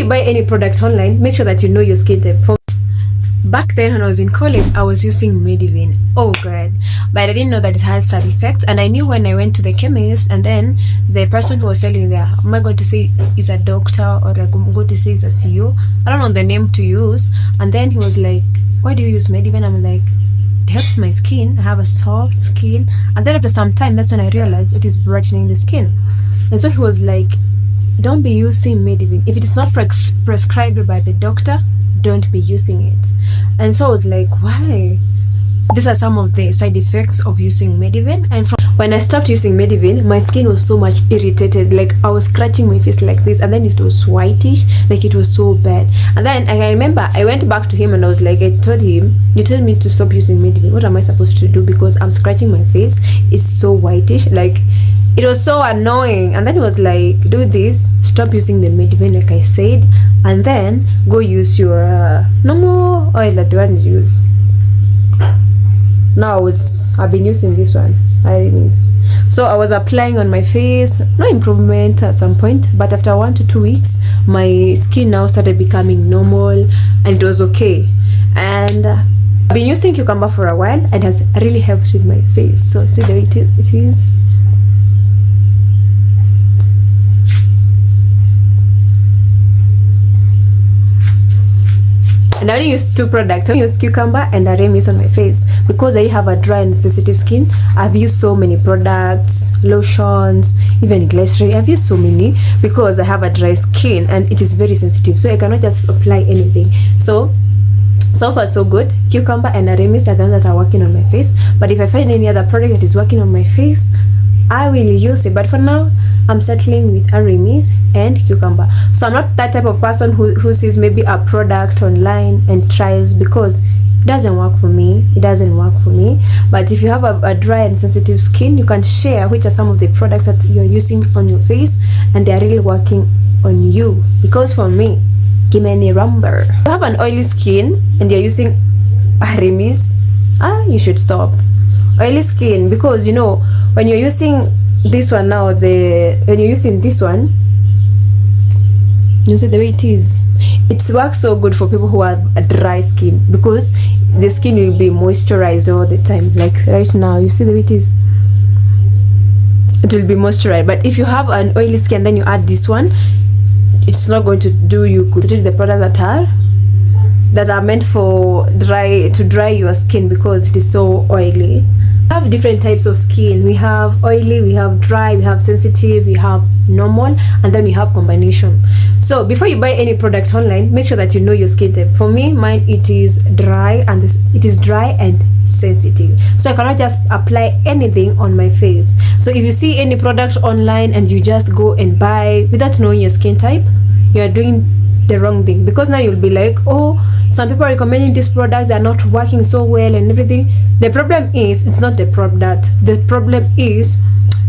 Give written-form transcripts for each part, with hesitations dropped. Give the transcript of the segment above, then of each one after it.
you buy any product online, make sure that you know your skin type. Back then when I was in college, I was using Medivine. Oh god. But I didn't know that it had side effects, and I knew when I went to the chemist, and then the person who was selling there, am I going to say is a doctor or I'm going to say is a CEO? I don't know the name to use. And then he was like, why do you use Medivine? I'm like, it helps my skin. I have a soft skin. And then after some time, that's when I realized it is brightening the skin. And so he was like, don't be using Medivine. If it is not prescribed by the doctor, don't be using it. And so I was like, why? These are some of the side effects of using Medivine. And when I stopped using Medivine, my skin was so much irritated. Like I was scratching my face like this, and then it was whitish, like it was so bad. And then I remember I went back to him and I was like, I told him, you told me to stop using Medivine. What am I supposed to do? Because I'm scratching my face, it's so whitish. Like it was so annoying. And then he was like, do this, stop using the Medivine like I said, and then go use your normal oil that you want to use. Now I've been using this one, Arimis. So I was applying on my face, no improvement at some point, but after 1 to 2 weeks, my skin now started becoming normal, and it was okay. And I've been using cucumber for a while, and it has really helped with my face. So see the way it is. And I only use 2 products. I use cucumber and Arimis on my face because I have a dry and sensitive skin. I've used so many products, lotions, even glycerin. I've used so many because I have a dry skin and it is very sensitive, so I cannot just apply anything. So far so good. Cucumber and Arimis are the ones that are working on my face, but if I find any other product that is working on my face, I will use it. But for now, I'm settling with Arimis and cucumber. So I'm not that type of person who sees maybe a product online and tries, because it doesn't work for me. It doesn't work for me. But if you have a dry and sensitive skin, you can share which are some of the products that you're using on your face and they are really working on you. Because for me, give me a rumber. If you have an oily skin and you're using Arimis, you should stop. Oily skin, because you know when you're using this one now, when you're using this one, you see the way it is. It works so good for people who have a dry skin, because the skin will be moisturized all the time. Like right now, you see the way it is. It will be moisturized. But if you have an oily skin, then you add this one, it's not going to do you good. The products that are meant for to dry your skin because it is so oily. We have different types of skin. We have oily, we have dry, we have sensitive, we have normal, and then we have combination. So before you buy any product online, make sure that you know your skin type. For me, mine it is dry, and it is dry and sensitive, so I cannot just apply anything on my face. So if you see any product online and you just go and buy without knowing your skin type, you are doing the wrong thing, because now you'll be like, oh, some people are recommending these products, they are not working so well and everything. The problem is, it's not the product. The problem is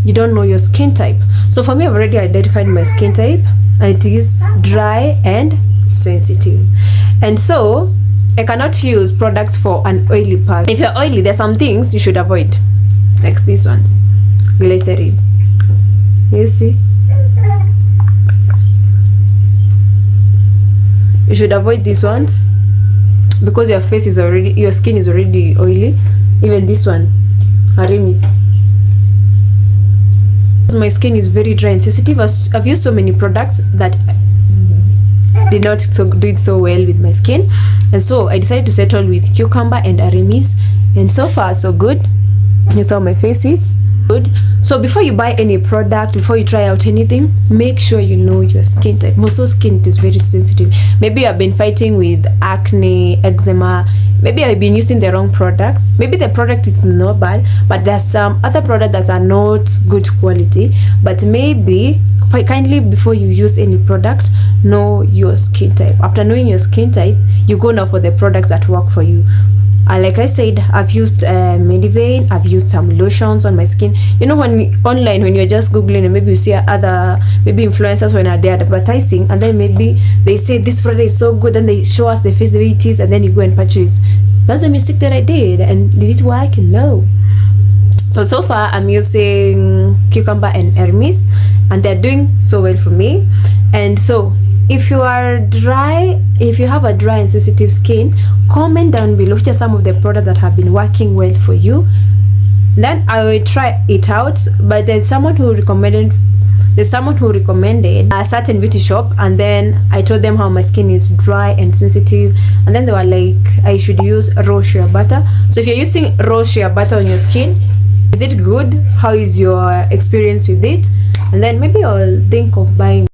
you don't know your skin type. So for me, I've already identified my skin type, and it is dry and sensitive. And so I cannot use products for an oily part. If you're oily, there's some things you should avoid, like these ones, glycerin. You see, you should avoid these ones because your skin is already oily. Even this one, Arimis. My skin is very dry and sensitive. I've used so many products that did not do it so well with my skin, and so I decided to settle with cucumber and Arimis, and so far so good. Here's how my face is. Good. So before you buy any product, before you try out anything, make sure you know your skin type. Most of skin is very sensitive. Maybe I've been fighting with acne, eczema. Maybe I've been using the wrong products. Maybe the product is not bad, but there's some other products that are not good quality. But maybe kindly, before you use any product, know your skin type. After knowing your skin type, you go now for the products that work for you. Like I said, I've used Medivine, I've used some lotions on my skin. You know, when you're just googling and maybe you see other influencers when they're advertising, and then maybe they say this product is so good, and they show us the face the way it is, and then you go and purchase. That's a mistake that I did. And did it work? No. So far I'm using cucumber and Arimis, and they're doing so well for me. And so if you are dry, if you have a dry and sensitive skin, comment down below which are some of the products that have been working well for you. Then I will try it out. But there's someone who recommended a certain beauty shop, and then I told them how my skin is dry and sensitive, and then they were like I should use raw shea butter. So if you're using raw shea butter on your skin, is it good? How is your experience with it? And then maybe I'll think of buying